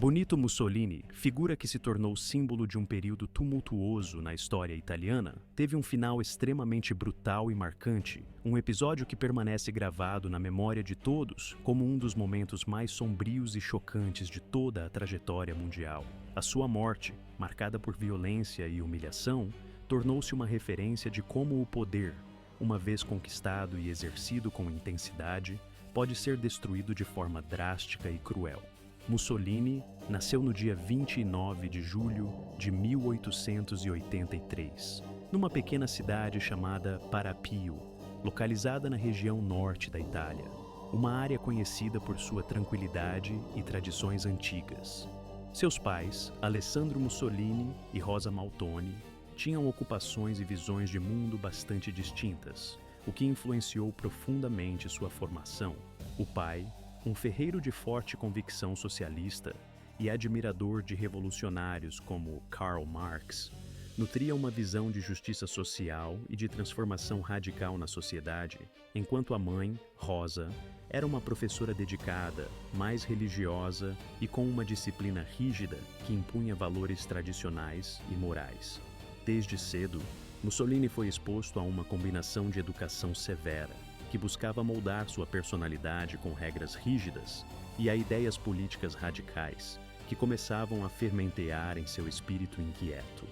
Benito Mussolini, figura que se tornou símbolo de um período tumultuoso na história italiana, teve um final extremamente brutal e marcante, um episódio que permanece gravado na memória de todos como um dos momentos mais sombrios e chocantes de toda a trajetória mundial. A sua morte, marcada por violência e humilhação, tornou-se uma referência de como o poder, uma vez conquistado e exercido com intensidade, pode ser destruído de forma drástica e cruel. Mussolini nasceu no dia 29 de julho de 1883, numa pequena cidade chamada Parapiu, localizada na região norte da Itália, uma área conhecida por sua tranquilidade e tradições antigas. Seus pais, Alessandro Mussolini e Rosa Maltoni, tinham ocupações e visões de mundo bastante distintas, o que influenciou profundamente sua formação. O pai, um ferreiro de forte convicção socialista e admirador de revolucionários como Karl Marx, nutria uma visão de justiça social e de transformação radical na sociedade, enquanto a mãe, Rosa, era uma professora dedicada, mais religiosa e com uma disciplina rígida que impunha valores tradicionais e morais. Desde cedo, Mussolini foi exposto a uma combinação de educação severa, que buscava moldar sua personalidade com regras rígidas, e a ideias políticas radicais, que começavam a fermentear em seu espírito inquieto.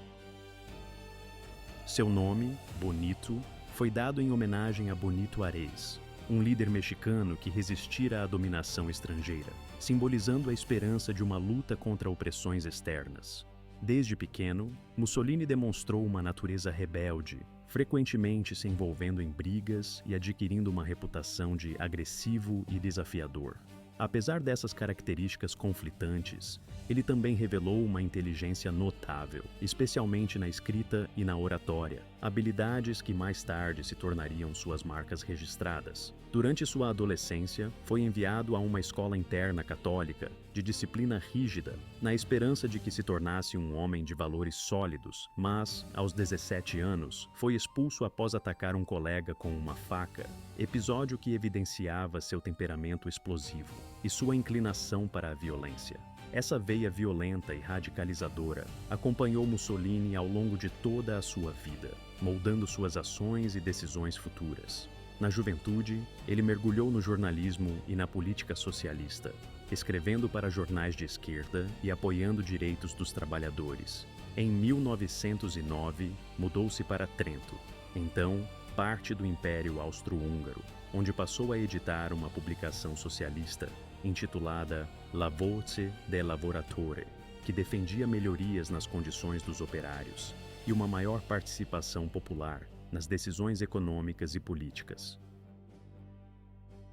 Seu nome, Benito, foi dado em homenagem a Benito Juárez, um líder mexicano que resistira à dominação estrangeira, simbolizando a esperança de uma luta contra opressões externas. Desde pequeno, Mussolini demonstrou uma natureza rebelde, frequentemente se envolvendo em brigas e adquirindo uma reputação de agressivo e desafiador. Apesar dessas características conflitantes, ele também revelou uma inteligência notável, especialmente na escrita e na oratória, habilidades que mais tarde se tornariam suas marcas registradas. Durante sua adolescência, foi enviado a uma escola interna católica, de disciplina rígida, na esperança de que se tornasse um homem de valores sólidos, mas, aos 17 anos, foi expulso após atacar um colega com uma faca, episódio que evidenciava seu temperamento explosivo e sua inclinação para a violência. Essa veia violenta e radicalizadora acompanhou Mussolini ao longo de toda a sua vida, moldando suas ações e decisões futuras. Na juventude, ele mergulhou no jornalismo e na política socialista, escrevendo para jornais de esquerda e apoiando direitos dos trabalhadores. Em 1909, mudou-se para Trento, então parte do Império Austro-Húngaro, onde passou a editar uma publicação socialista intitulada La Voce del Lavoratore, que defendia melhorias nas condições dos operários e uma maior participação popular nas decisões econômicas e políticas.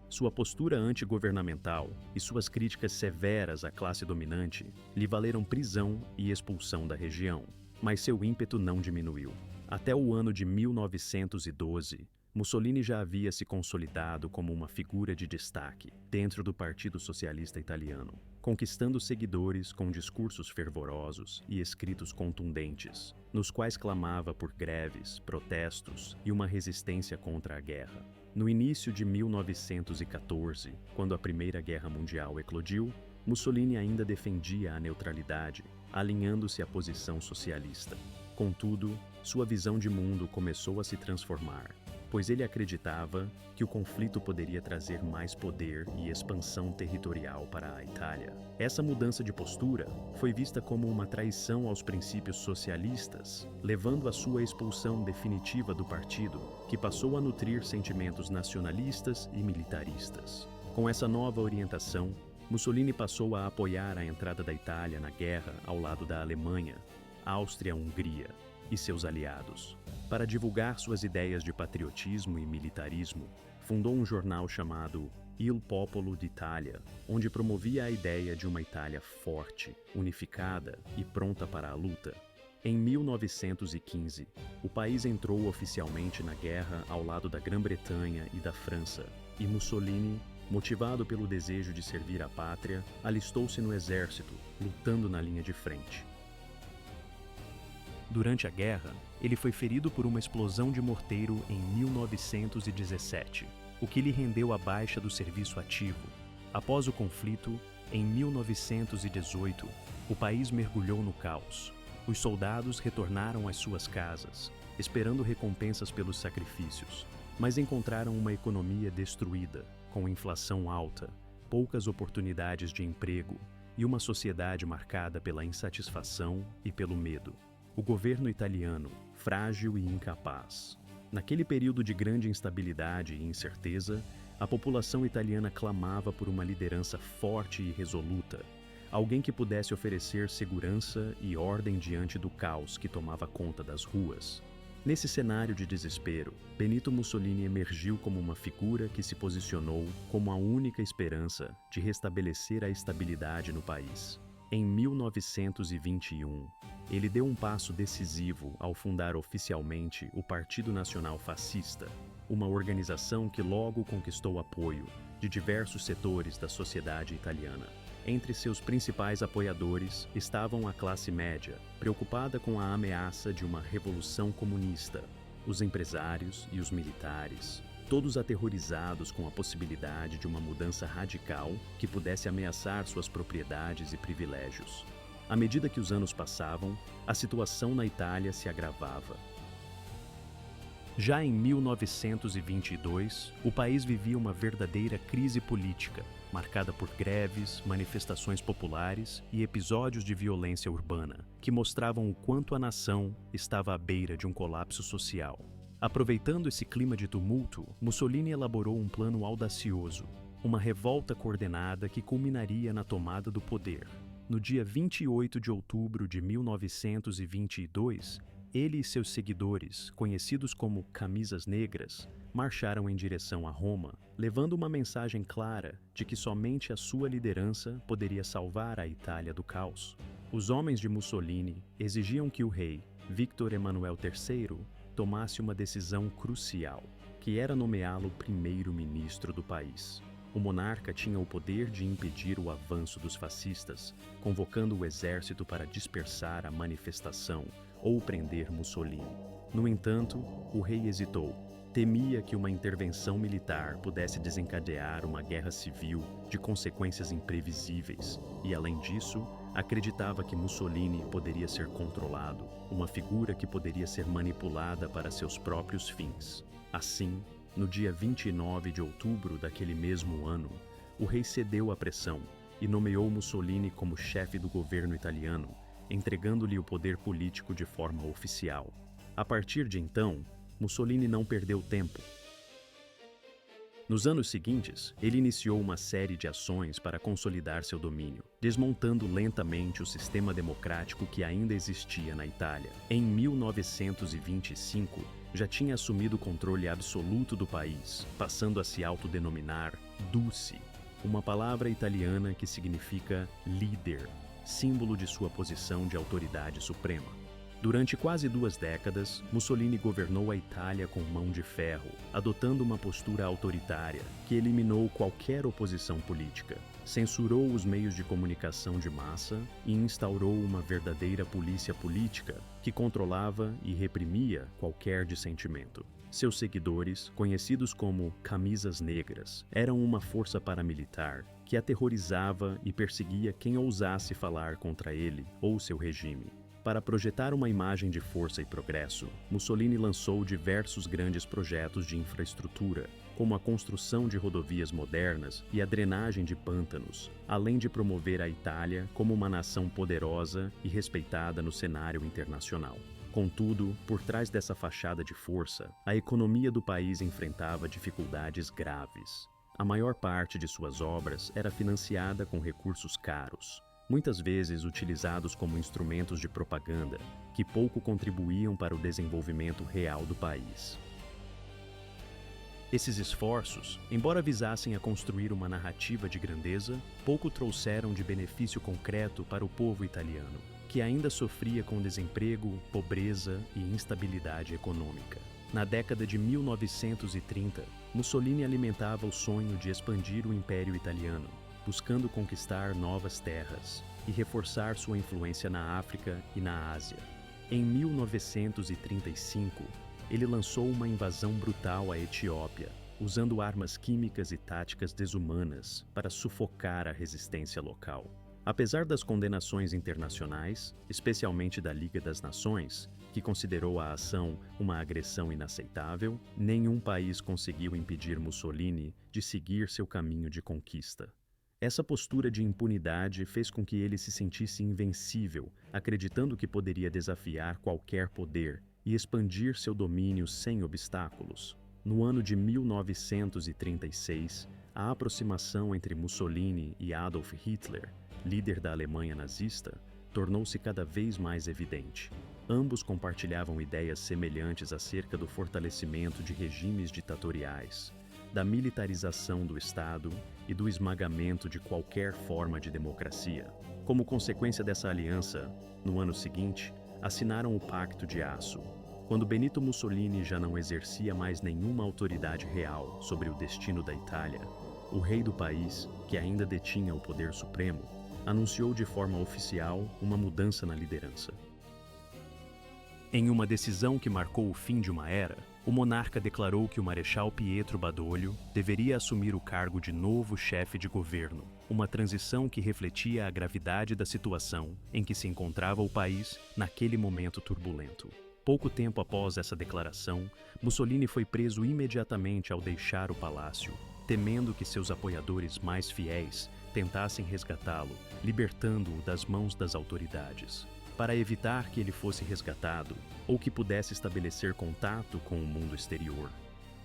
Sua postura antigovernamental e suas críticas severas à classe dominante lhe valeram prisão e expulsão da região, mas seu ímpeto não diminuiu. Até o ano de 1912, Mussolini já havia se consolidado como uma figura de destaque dentro do Partido Socialista Italiano, conquistando seguidores com discursos fervorosos e escritos contundentes, nos quais clamava por greves, protestos e uma resistência contra a guerra. No início de 1914, quando a Primeira Guerra Mundial eclodiu, Mussolini ainda defendia a neutralidade, alinhando-se à posição socialista. Contudo, sua visão de mundo começou a se transformar, pois ele acreditava que o conflito poderia trazer mais poder e expansão territorial para a Itália. Essa mudança de postura foi vista como uma traição aos princípios socialistas, levando à sua expulsão definitiva do partido, que passou a nutrir sentimentos nacionalistas e militaristas. Com essa nova orientação, Mussolini passou a apoiar a entrada da Itália na guerra ao lado da Alemanha, Áustria-Hungria e seus aliados. Para divulgar suas ideias de patriotismo e militarismo, fundou um jornal chamado Il Popolo d'Italia, onde promovia a ideia de uma Itália forte, unificada e pronta para a luta. Em 1915, o país entrou oficialmente na guerra ao lado da Grã-Bretanha e da França, e Mussolini, motivado pelo desejo de servir a pátria, alistou-se no exército, lutando na linha de frente. Durante a guerra, ele foi ferido por uma explosão de morteiro em 1917, o que lhe rendeu a baixa do serviço ativo. Após o conflito, Em 1918, o país mergulhou no caos. Os soldados retornaram às suas casas, esperando recompensas pelos sacrifícios, mas encontraram uma economia destruída, com inflação alta, poucas oportunidades de emprego e uma sociedade marcada pela insatisfação e pelo medo. O governo italiano, frágil e incapaz. Naquele período de grande instabilidade e incerteza, a população italiana clamava por uma liderança forte e resoluta, alguém que pudesse oferecer segurança e ordem diante do caos que tomava conta das ruas. Nesse cenário de desespero, Benito Mussolini emergiu como uma figura que se posicionou como a única esperança de restabelecer a estabilidade no país. Em 1921, ele deu um passo decisivo ao fundar oficialmente o Partido Nacional Fascista, uma organização que logo conquistou apoio de diversos setores da sociedade italiana. Entre seus principais apoiadores estavam a classe média, preocupada com a ameaça de uma revolução comunista, os empresários e os militares, todos aterrorizados com a possibilidade de uma mudança radical que pudesse ameaçar suas propriedades e privilégios. À medida que os anos passavam, a situação na Itália se agravava. Já em 1922, o país vivia uma verdadeira crise política, marcada por greves, manifestações populares e episódios de violência urbana, que mostravam o quanto a nação estava à beira de um colapso social. Aproveitando esse clima de tumulto, Mussolini elaborou um plano audacioso, uma revolta coordenada que culminaria na tomada do poder. No dia 28 de outubro de 1922, ele e seus seguidores, conhecidos como Camisas Negras, marcharam em direção a Roma, levando uma mensagem clara de que somente a sua liderança poderia salvar a Itália do caos. Os homens de Mussolini exigiam que o rei, Victor Emanuel III, tomasse uma decisão crucial, que era nomeá-lo primeiro-ministro do país. O monarca tinha o poder de impedir o avanço dos fascistas, convocando o exército para dispersar a manifestação ou prender Mussolini. No entanto, o rei hesitou. Temia que uma intervenção militar pudesse desencadear uma guerra civil de consequências imprevisíveis e, além disso, acreditava que Mussolini poderia ser controlado, uma figura que poderia ser manipulada para seus próprios fins. Assim, no dia 29 de outubro daquele mesmo ano, o rei cedeu à pressão e nomeou Mussolini como chefe do governo italiano, entregando-lhe o poder político de forma oficial. A partir de então, Mussolini não perdeu tempo. Nos anos seguintes, ele iniciou uma série de ações para consolidar seu domínio, desmontando lentamente o sistema democrático que ainda existia na Itália. Em 1925, já tinha assumido o controle absoluto do país, passando a se autodenominar Duce, uma palavra italiana que significa líder, símbolo de sua posição de autoridade suprema. Durante quase 2 décadas, Mussolini governou a Itália com mão de ferro, adotando uma postura autoritária que eliminou qualquer oposição política, censurou os meios de comunicação de massa e instaurou uma verdadeira polícia política que controlava e reprimia qualquer dissentimento. Seus seguidores, conhecidos como Camisas Negras, eram uma força paramilitar que aterrorizava e perseguia quem ousasse falar contra ele ou seu regime. Para projetar uma imagem de força e progresso, Mussolini lançou diversos grandes projetos de infraestrutura, como a construção de rodovias modernas e a drenagem de pântanos, além de promover a Itália como uma nação poderosa e respeitada no cenário internacional. Contudo, por trás dessa fachada de força, a economia do país enfrentava dificuldades graves. A maior parte de suas obras era financiada com recursos caros, muitas vezes utilizados como instrumentos de propaganda, que pouco contribuíam para o desenvolvimento real do país. Esses esforços, embora visassem a construir uma narrativa de grandeza, pouco trouxeram de benefício concreto para o povo italiano, que ainda sofria com desemprego, pobreza e instabilidade econômica. Na década de 1930, Mussolini alimentava o sonho de expandir o Império Italiano, buscando conquistar novas terras e reforçar sua influência na África e na Ásia. Em 1935, ele lançou uma invasão brutal à Etiópia, usando armas químicas e táticas desumanas para sufocar a resistência local. Apesar das condenações internacionais, especialmente da Liga das Nações, que considerou a ação uma agressão inaceitável, nenhum país conseguiu impedir Mussolini de seguir seu caminho de conquista. Essa postura de impunidade fez com que ele se sentisse invencível, acreditando que poderia desafiar qualquer poder e expandir seu domínio sem obstáculos. No ano de 1936, a aproximação entre Mussolini e Adolf Hitler, líder da Alemanha nazista, tornou-se cada vez mais evidente. Ambos compartilhavam ideias semelhantes acerca do fortalecimento de regimes ditatoriais, da militarização do Estado e do esmagamento de qualquer forma de democracia. Como consequência dessa aliança, no ano seguinte, assinaram o Pacto de Aço. Quando Benito Mussolini já não exercia mais nenhuma autoridade real sobre o destino da Itália, o rei do país, que ainda detinha o poder supremo, anunciou de forma oficial uma mudança na liderança. Em uma decisão que marcou o fim de uma era, o monarca declarou que o Marechal Pietro Badoglio deveria assumir o cargo de novo chefe de governo, uma transição que refletia a gravidade da situação em que se encontrava o país naquele momento turbulento. Pouco tempo após essa declaração, Mussolini foi preso imediatamente ao deixar o palácio, temendo que seus apoiadores mais fiéis tentassem resgatá-lo, libertando-o das mãos das autoridades. Para evitar que ele fosse resgatado ou que pudesse estabelecer contato com o mundo exterior,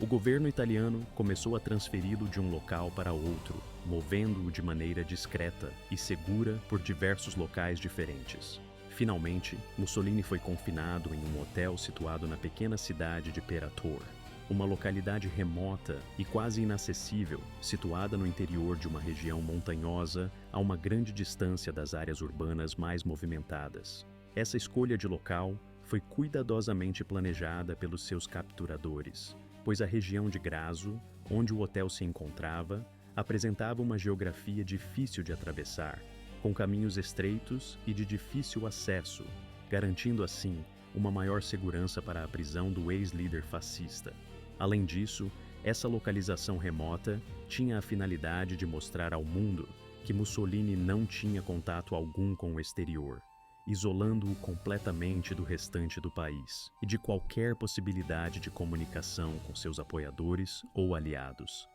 o governo italiano começou a transferi-lo de um local para outro, movendo-o de maneira discreta e segura por diversos locais diferentes. Finalmente, Mussolini foi confinado em um hotel situado na pequena cidade de Perator, uma localidade remota e quase inacessível, situada no interior de uma região montanhosa a uma grande distância das áreas urbanas mais movimentadas. Essa escolha de local foi cuidadosamente planejada pelos seus capturadores, pois a região de Grazo, onde o hotel se encontrava, apresentava uma geografia difícil de atravessar, com caminhos estreitos e de difícil acesso, garantindo assim uma maior segurança para a prisão do ex-líder fascista. Além disso, essa localização remota tinha a finalidade de mostrar ao mundo que Mussolini não tinha contato algum com o exterior, isolando-o completamente do restante do país e de qualquer possibilidade de comunicação com seus apoiadores ou aliados.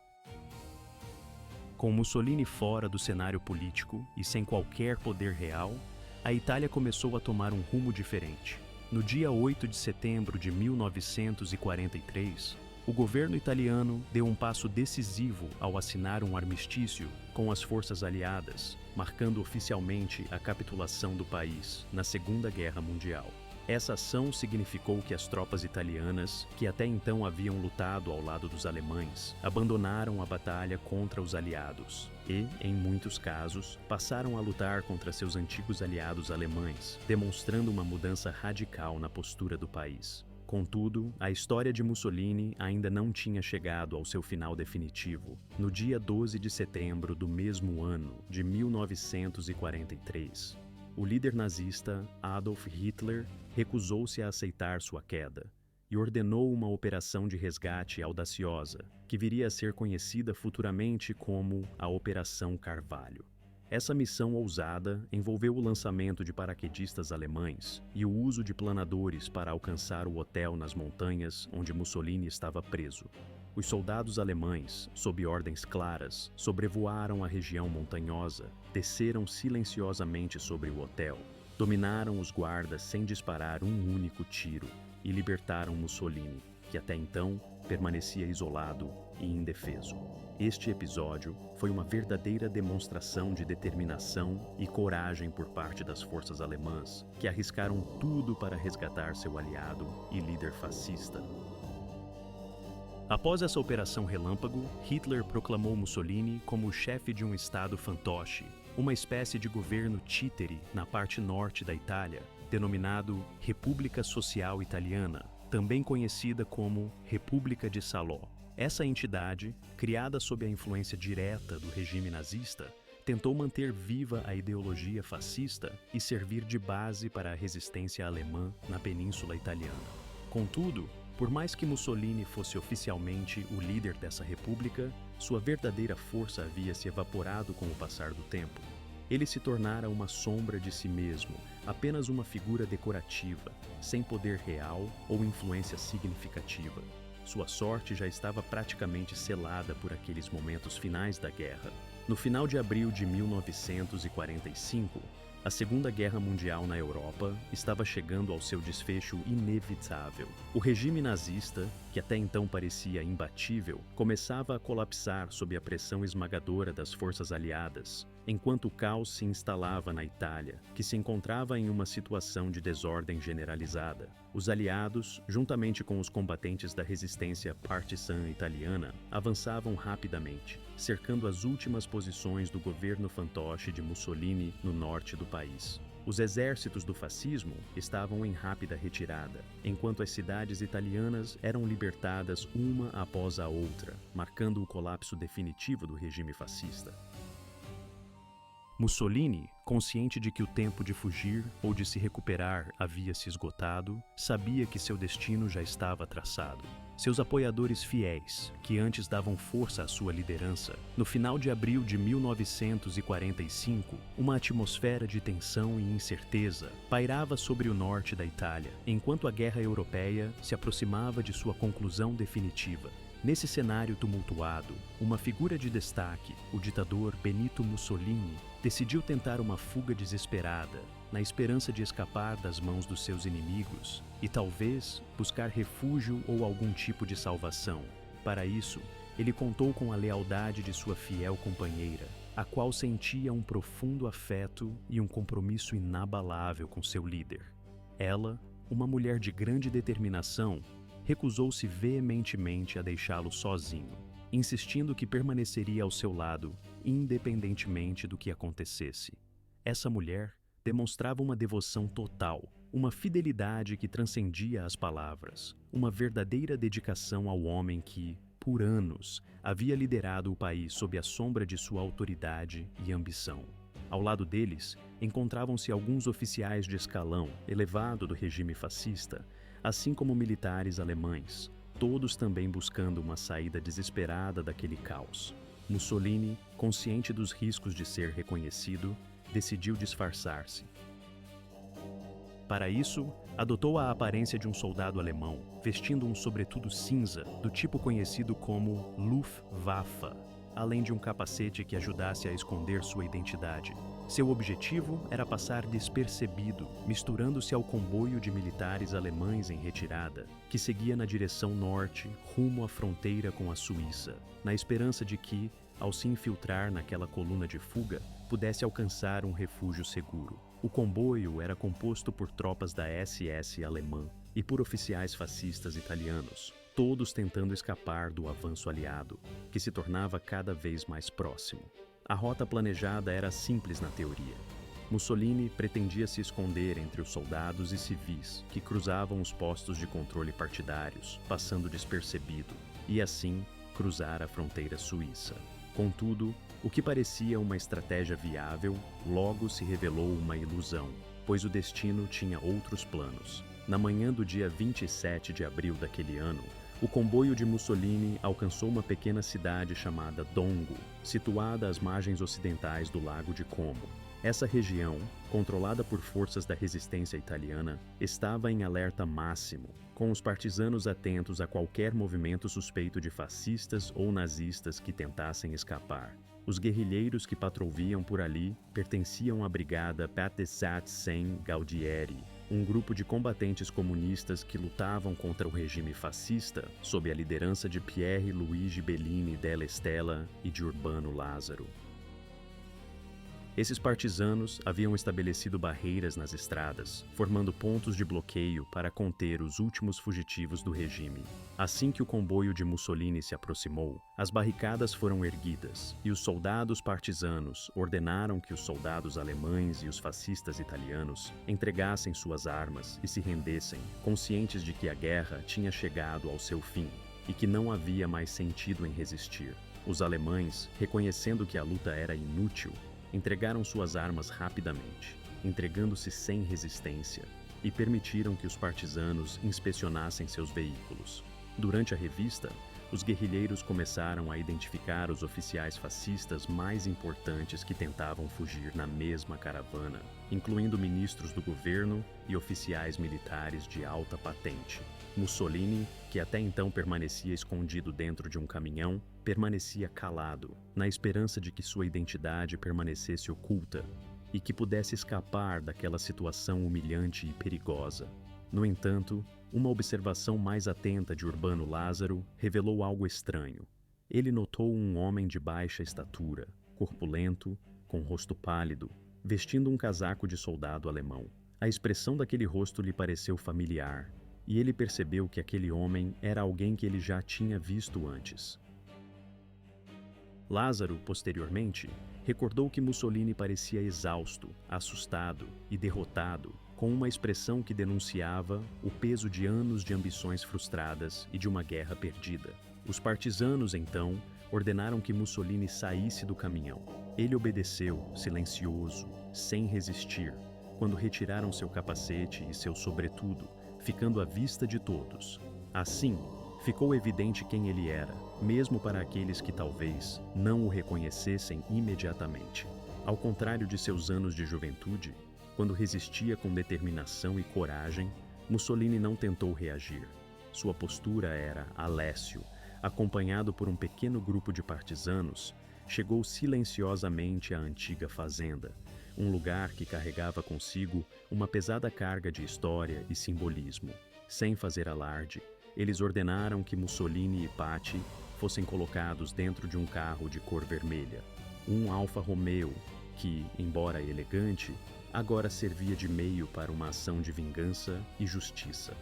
Com Mussolini fora do cenário político e sem qualquer poder real, a Itália começou a tomar um rumo diferente. No dia 8 de setembro de 1943, o governo italiano deu um passo decisivo ao assinar um armistício com as forças aliadas, marcando oficialmente a capitulação do país na Segunda Guerra Mundial. Essa ação significou que as tropas italianas, que até então haviam lutado ao lado dos alemães, abandonaram a batalha contra os aliados e, em muitos casos, passaram a lutar contra seus antigos aliados alemães, demonstrando uma mudança radical na postura do país. Contudo, a história de Mussolini ainda não tinha chegado ao seu final definitivo. No dia 12 de setembro do mesmo ano de 1943, o líder nazista Adolf Hitler recusou-se a aceitar sua queda e ordenou uma operação de resgate audaciosa, que viria a ser conhecida futuramente como a Operação Carvalho. Essa missão ousada envolveu o lançamento de paraquedistas alemães e o uso de planadores para alcançar o hotel nas montanhas onde Mussolini estava preso. Os soldados alemães, sob ordens claras, sobrevoaram a região montanhosa, desceram silenciosamente sobre o hotel, dominaram os guardas sem disparar um único tiro e libertaram Mussolini, que até então permanecia isolado e indefeso. Este episódio foi uma verdadeira demonstração de determinação e coragem por parte das forças alemãs, que arriscaram tudo para resgatar seu aliado e líder fascista. Após essa operação relâmpago, Hitler proclamou Mussolini como o chefe de um estado fantoche, uma espécie de governo títere na parte norte da Itália, denominado República Social Italiana, também conhecida como República de Salò. Essa entidade, criada sob a influência direta do regime nazista, tentou manter viva a ideologia fascista e servir de base para a resistência alemã na Península Italiana. Contudo, Por mais que Mussolini fosse oficialmente o líder dessa república, sua verdadeira força havia se evaporado com o passar do tempo. Ele se tornara uma sombra de si mesmo, apenas uma figura decorativa, sem poder real ou influência significativa. Sua sorte já estava praticamente selada por aqueles momentos finais da guerra. No final de abril de 1945, a Segunda Guerra Mundial na Europa estava chegando ao seu desfecho inevitável. O regime nazista, que até então parecia imbatível, começava a colapsar sob a pressão esmagadora das forças aliadas, enquanto o caos se instalava na Itália, que se encontrava em uma situação de desordem generalizada. Os aliados, juntamente com os combatentes da resistência partisan italiana, avançavam rapidamente, cercando as últimas posições do governo fantoche de Mussolini no norte do país. Os exércitos do fascismo estavam em rápida retirada, enquanto as cidades italianas eram libertadas uma após a outra, marcando o colapso definitivo do regime fascista. Mussolini, consciente de que o tempo de fugir ou de se recuperar havia se esgotado, sabia que seu destino já estava traçado. Seus apoiadores fiéis, que antes davam força à sua liderança, no final de abril de 1945, uma atmosfera de tensão e incerteza pairava sobre o norte da Itália, enquanto a guerra europeia se aproximava de sua conclusão definitiva. Nesse cenário tumultuado, uma figura de destaque, o ditador Benito Mussolini, decidiu tentar uma fuga desesperada, na esperança de escapar das mãos dos seus inimigos e talvez buscar refúgio ou algum tipo de salvação. Para isso, ele contou com a lealdade de sua fiel companheira, a qual sentia um profundo afeto e um compromisso inabalável com seu líder. Ela, uma mulher de grande determinação, recusou-se veementemente a deixá-lo sozinho, insistindo que permaneceria ao seu lado, independentemente do que acontecesse. Essa mulher demonstrava uma devoção total, uma fidelidade que transcendia as palavras, uma verdadeira dedicação ao homem que, por anos, havia liderado o país sob a sombra de sua autoridade e ambição. Ao lado deles, encontravam-se alguns oficiais de escalão elevado do regime fascista, assim como militares alemães, todos também buscando uma saída desesperada daquele caos. Mussolini, consciente dos riscos de ser reconhecido, decidiu disfarçar-se. Para isso, adotou a aparência de um soldado alemão, vestindo um sobretudo cinza, do tipo conhecido como Luftwaffe, além de um capacete que ajudasse a esconder sua identidade. Seu objetivo era passar despercebido, misturando-se ao comboio de militares alemães em retirada, que seguia na direção norte, rumo à fronteira com a Suíça, na esperança de que, ao se infiltrar naquela coluna de fuga, pudesse alcançar um refúgio seguro. O comboio era composto por tropas da SS alemã e por oficiais fascistas italianos, todos tentando escapar do avanço aliado, que se tornava cada vez mais próximo. A rota planejada era simples na teoria. Mussolini pretendia se esconder entre os soldados e civis que cruzavam os postos de controle partidários, passando despercebido, e assim cruzar a fronteira suíça. Contudo, o que parecia uma estratégia viável, logo se revelou uma ilusão, pois o destino tinha outros planos. Na manhã do dia 27 de abril daquele ano, o comboio de Mussolini alcançou uma pequena cidade chamada Dongo, situada às margens ocidentais do Lago de Como. Essa região, controlada por forças da resistência italiana, estava em alerta máximo, com os partisanos atentos a qualquer movimento suspeito de fascistas ou nazistas que tentassem escapar. Os guerrilheiros que patrulhavam por ali pertenciam à brigada Partisan Gaudieri, um grupo de combatentes comunistas que lutavam contra o regime fascista sob a liderança de Pierre Luigi Bellini della Stella e de Urbano Lázaro. Esses partisanos haviam estabelecido barreiras nas estradas, formando pontos de bloqueio para conter os últimos fugitivos do regime. Assim que o comboio de Mussolini se aproximou, as barricadas foram erguidas e os soldados partisanos ordenaram que os soldados alemães e os fascistas italianos entregassem suas armas e se rendessem, conscientes de que a guerra tinha chegado ao seu fim e que não havia mais sentido em resistir. Os alemães, reconhecendo que a luta era inútil, entregaram suas armas rapidamente, entregando-se sem resistência, e permitiram que os partisanos inspecionassem seus veículos. Durante a revista, os guerrilheiros começaram a identificar os oficiais fascistas mais importantes que tentavam fugir na mesma caravana, incluindo ministros do governo e oficiais militares de alta patente. Mussolini, que até então permanecia escondido dentro de um caminhão, permanecia calado, na esperança de que sua identidade permanecesse oculta e que pudesse escapar daquela situação humilhante e perigosa. No entanto, uma observação mais atenta de Urbano Lázaro revelou algo estranho. Ele notou um homem de baixa estatura, corpulento, com rosto pálido, vestindo um casaco de soldado alemão. A expressão daquele rosto lhe pareceu familiar, e ele percebeu que aquele homem era alguém que ele já tinha visto antes. Lázaro, posteriormente, recordou que Mussolini parecia exausto, assustado e derrotado, com uma expressão que denunciava o peso de anos de ambições frustradas e de uma guerra perdida. Os partisanos, então, ordenaram que Mussolini saísse do caminhão. Ele obedeceu, silencioso, sem resistir, quando retiraram seu capacete e seu sobretudo, ficando à vista de todos. Assim, ficou evidente quem ele era, mesmo para aqueles que talvez não o reconhecessem imediatamente. Ao contrário de seus anos de juventude, quando resistia com determinação e coragem, Mussolini não tentou reagir. Sua postura era Alessio, acompanhado por um pequeno grupo de partisanos, chegou silenciosamente à antiga fazenda, um lugar que carregava consigo uma pesada carga de história e simbolismo. Sem fazer alarde, eles ordenaram que Mussolini e Patti fossem colocados dentro de um carro de cor vermelha, um Alfa Romeo que, embora elegante, agora servia de meio para uma ação de vingança e justiça.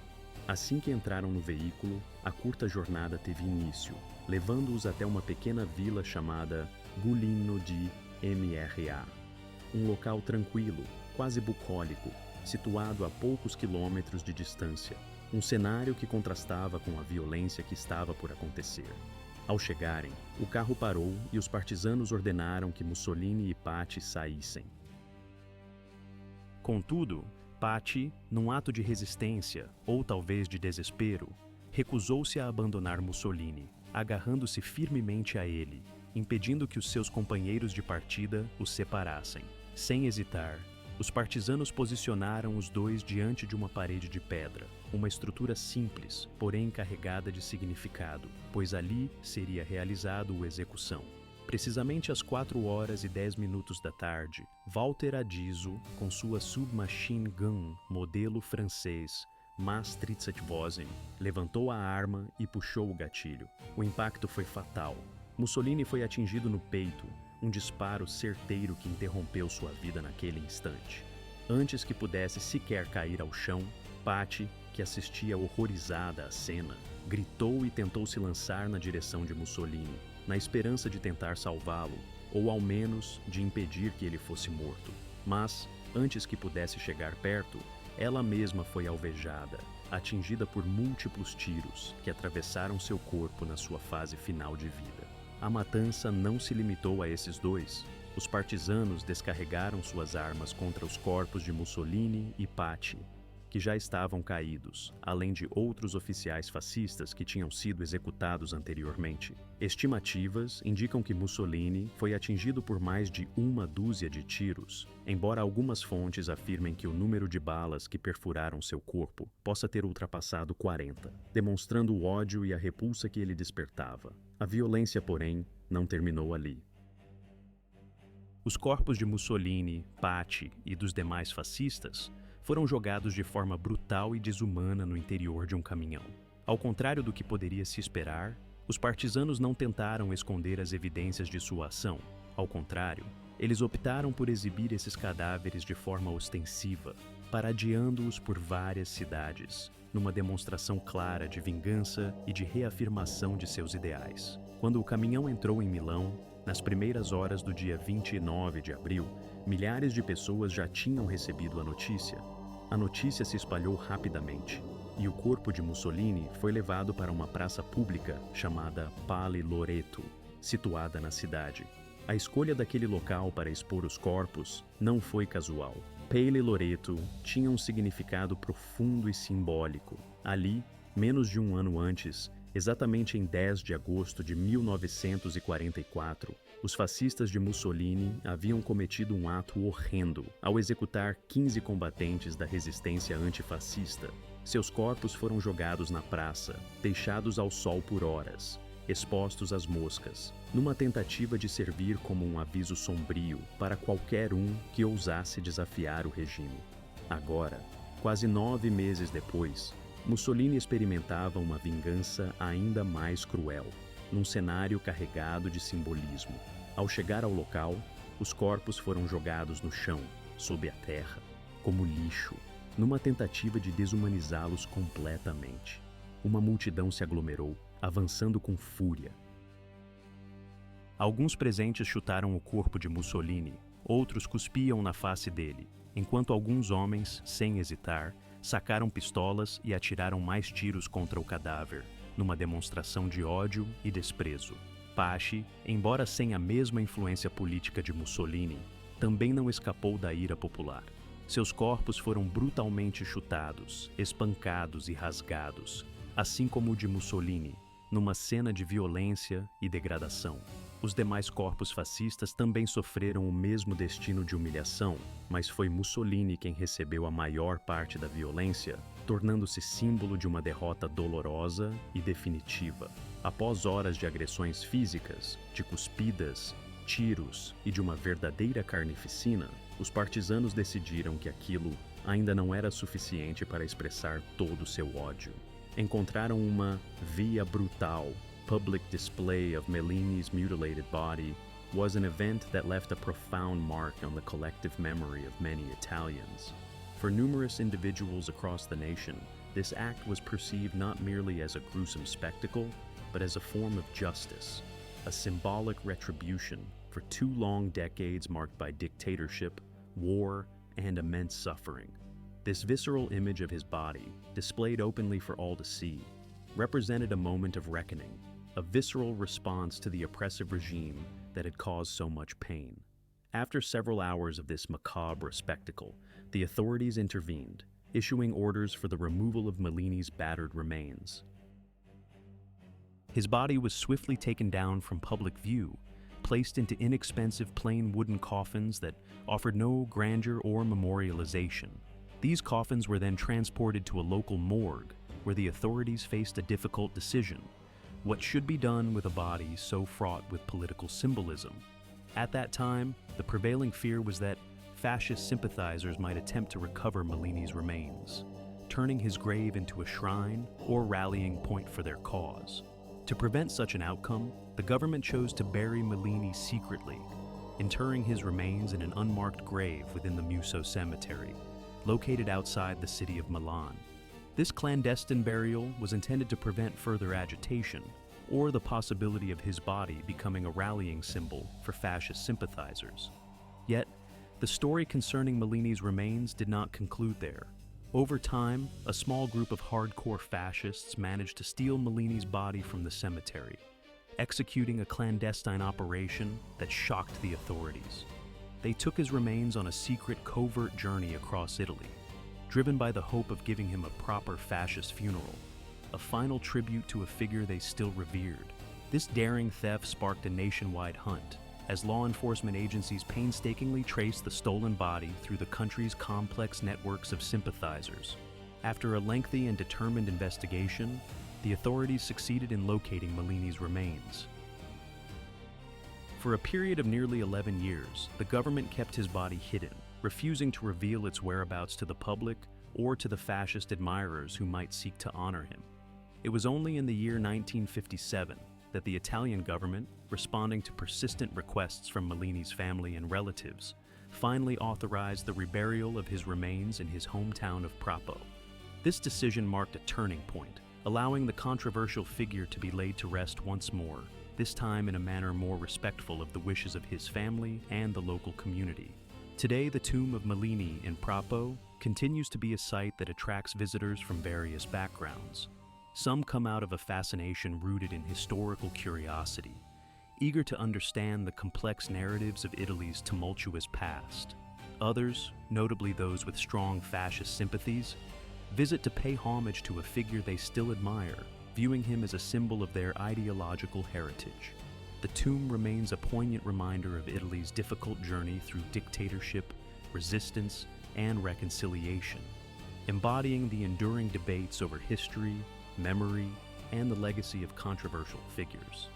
Assim que entraram no veículo, a curta jornada teve início, levando-os até uma pequena vila chamada Gulino di Mra, um local tranquilo, quase bucólico, situado a poucos quilômetros de distância, um cenário que contrastava com a violência que estava por acontecer. Ao chegarem, o carro parou e os partisanos ordenaram que Mussolini e Patti saíssem. Contudo, Patti, num ato de resistência, ou talvez de desespero, recusou-se a abandonar Mussolini, agarrando-se firmemente a ele, impedindo que os seus companheiros de partida os separassem. Sem hesitar, os partisanos posicionaram os dois diante de uma parede de pedra, uma estrutura simples, porém carregada de significado, pois ali seria realizado a execução. Precisamente às 4h10 da tarde, Walter Adiso, com sua submachine gun modelo francês MAS 37 levantou a arma e puxou o gatilho. O impacto foi fatal. Mussolini foi atingido no peito, um disparo certeiro que interrompeu sua vida naquele instante. Antes que pudesse sequer cair ao chão, Patti, que assistia horrorizada à cena, gritou e tentou se lançar na direção de Mussolini, na esperança de tentar salvá-lo, ou ao menos de impedir que ele fosse morto. Mas, antes que pudesse chegar perto, ela mesma foi alvejada, atingida por múltiplos tiros que atravessaram seu corpo na sua fase final de vida. A matança não se limitou a esses dois. Os partisanos descarregaram suas armas contra os corpos de Mussolini e Patti, que já estavam caídos, além de outros oficiais fascistas que tinham sido executados anteriormente. Estimativas indicam que Mussolini foi atingido por mais de 1 dúzia de tiros, embora algumas fontes afirmem que o número de balas que perfuraram seu corpo possa ter ultrapassado 40, demonstrando o ódio e a repulsa que ele despertava. A violência, porém, não terminou ali. Os corpos de Mussolini, Patti e dos demais fascistas foram jogados de forma brutal e desumana no interior de um caminhão. Ao contrário do que poderia se esperar, os partisanos não tentaram esconder as evidências de sua ação. Ao contrário, eles optaram por exibir esses cadáveres de forma ostensiva, paradiando-os por várias cidades, numa demonstração clara de vingança e de reafirmação de seus ideais. Quando o caminhão entrou em Milão, nas primeiras horas do dia 29 de abril, milhares de pessoas já tinham recebido a notícia. A notícia se espalhou rapidamente, e o corpo de Mussolini foi levado para uma praça pública chamada Pale Loreto, situada na cidade. A escolha daquele local para expor os corpos não foi casual. Pele Loreto tinha um significado profundo e simbólico. Ali, menos de um ano antes, exatamente em 10 de agosto de 1944, os fascistas de Mussolini haviam cometido um ato horrendo ao executar 15 combatentes da resistência antifascista. Seus corpos foram jogados na praça, deixados ao sol por horas, expostos às moscas, numa tentativa de servir como um aviso sombrio para qualquer um que ousasse desafiar o regime. Agora, quase 9 meses depois, Mussolini experimentava uma vingança ainda mais cruel, num cenário carregado de simbolismo. Ao chegar ao local, os corpos foram jogados no chão, sob a terra, como lixo, numa tentativa de desumanizá-los completamente. Uma multidão se aglomerou, avançando com fúria. Alguns presentes chutaram o corpo de Mussolini, outros cuspiam na face dele, enquanto alguns homens, sem hesitar, sacaram pistolas e atiraram mais tiros contra o cadáver, numa demonstração de ódio e desprezo. Paci, embora sem a mesma influência política de Mussolini, também não escapou da ira popular. Seus corpos foram brutalmente chutados, espancados e rasgados, assim como o de Mussolini, numa cena de violência e degradação. Os demais corpos fascistas também sofreram o mesmo destino de humilhação, mas foi Mussolini quem recebeu a maior parte da violência, tornando-se símbolo de uma derrota dolorosa e definitiva. Após horas de agressões físicas, de cuspidas, tiros e de uma verdadeira carnificina, os partisanos decidiram que aquilo ainda não era suficiente para expressar todo o seu ódio. Encontraram uma via brutal. Public display of Mellini's mutilated body was an event that left a profound mark on the collective memory of many Italians. For numerous individuals across the nation, this act was perceived not merely as a gruesome spectacle, but as a form of justice, a symbolic retribution for 2 long decades marked by dictatorship, war, and immense suffering. This visceral image of his body, displayed openly for all to see, represented a moment of reckoning, a visceral response to the oppressive regime that had caused so much pain. After several hours of this macabre spectacle, the authorities intervened, issuing orders for the removal of Mellini's battered remains. His body was swiftly taken down from public view, placed into inexpensive plain wooden coffins that offered no grandeur or memorialization. These coffins were then transported to a local morgue, where the authorities faced a difficult decision: what should be done with a body so fraught with political symbolism? At that time, the prevailing fear was that fascist sympathizers might attempt to recover Mellini's remains, turning his grave into a shrine or rallying point for their cause. To prevent such an outcome, the government chose to bury Mellini secretly, interring his remains in an unmarked grave within the Musso Cemetery, located outside the city of Milan. This clandestine burial was intended to prevent further agitation, or the possibility of his body becoming a rallying symbol for fascist sympathizers. Yet, the story concerning Mellini's remains did not conclude there. Over time, a small group of hardcore fascists managed to steal Mellini's body from the cemetery, executing a clandestine operation that shocked the authorities. They took his remains on a secret, covert journey across Italy, driven by the hope of giving him a proper fascist funeral, a final tribute to a figure they still revered. This daring theft sparked a nationwide hunt, as law enforcement agencies painstakingly traced the stolen body through the country's complex networks of sympathizers. After a lengthy and determined investigation, the authorities succeeded in locating Mellini's remains. For a period of nearly 11 years, the government kept his body hidden, refusing to reveal its whereabouts to the public or to the fascist admirers who might seek to honor him. It was only in the year 1957 that the Italian government, responding to persistent requests from Mellini's family and relatives, finally authorized the reburial of his remains in his hometown of Prapo. This decision marked a turning point, allowing the controversial figure to be laid to rest once more, this time in a manner more respectful of the wishes of his family and the local community. Today, the tomb of Mellini in Prapo continues to be a site that attracts visitors from various backgrounds. Some come out of a fascination rooted in historical curiosity, eager to understand the complex narratives of Italy's tumultuous past. Others, notably those with strong fascist sympathies, visit to pay homage to a figure they still admire, viewing him as a symbol of their ideological heritage. The tomb remains a poignant reminder of Italy's difficult journey through dictatorship, resistance, and reconciliation, embodying the enduring debates over history, memory, and the legacy of controversial figures.